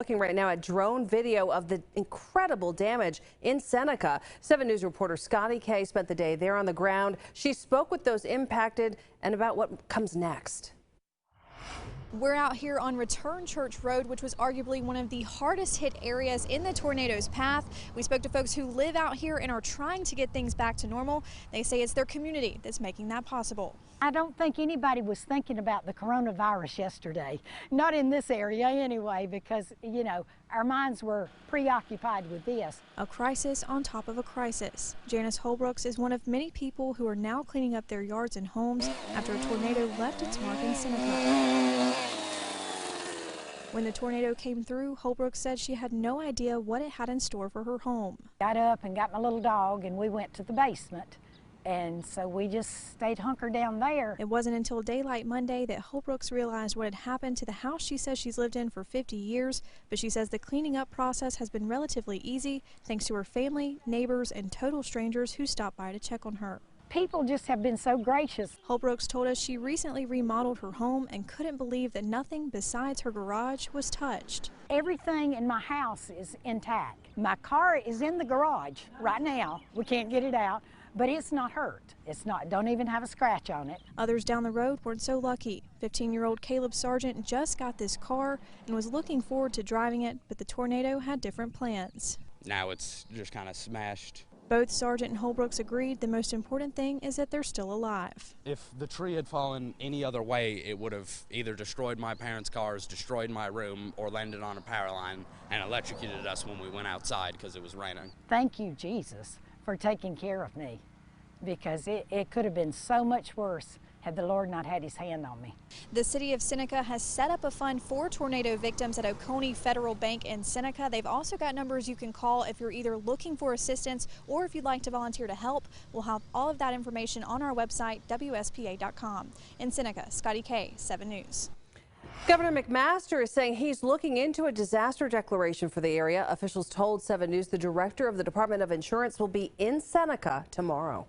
Looking right now at drone video of the incredible damage in Seneca. 7 News reporter Scottie K spent the day there on the ground. She spoke with those impacted and about what comes next. We're out here on Return Church Road, which was arguably one of the hardest hit areas in the tornado's path. We spoke to folks who live out here and are trying to get things back to normal. They say it's their community that's making that possible. I don't think anybody was thinking about the coronavirus yesterday. Not in this area anyway, because, you know, our minds were preoccupied with this. A crisis on top of a crisis. Janice Holbrooks is one of many people who are now cleaning up their yards and homes after a tornado left its mark in Seneca. When the tornado came through, Holbrooks said she had no idea what it had in store for her home. Got up and got my little dog and we went to the basement. And so we just stayed hunkered down there. It wasn't until daylight Monday that Holbrooks realized what had happened to the house she says she's lived in for 50 years, but she says the cleaning up process has been relatively easy thanks to her family, neighbors, and total strangers who stopped by to check on her. People just have been so gracious. Holbrooks told us she recently remodeled her home and couldn't believe that nothing besides her garage was touched. Everything in my house is intact. My car is in the garage right now. We can't get it out, but it's not hurt. It's not, don't even have a scratch on it. Others down the road weren't so lucky. 15-year-old Caleb Sargent just got this car and was looking forward to driving it, but the tornado had different plans. Now it's just kind of smashed. Both Sargent and Holbrooks agreed the most important thing is that they're still alive. If the tree had fallen any other way, it would have either destroyed my parents' cars, destroyed my room, or landed on a power line and electrocuted us when we went outside because it was raining. Thank you, Jesus, for taking care of me, because it could have been so much worse had the Lord not had his hand on me. The city of Seneca has set up a fund for tornado victims at Oconee Federal Bank in Seneca. They've also got numbers you can call if you're either looking for assistance or if you'd like to volunteer to help. We'll have all of that information on our website, WSPA.com. In Seneca, Scottie K, 7 News. Governor McMaster is saying he's looking into a disaster declaration for the area. Officials told 7 News the director of the Department of Insurance will be in Seneca tomorrow.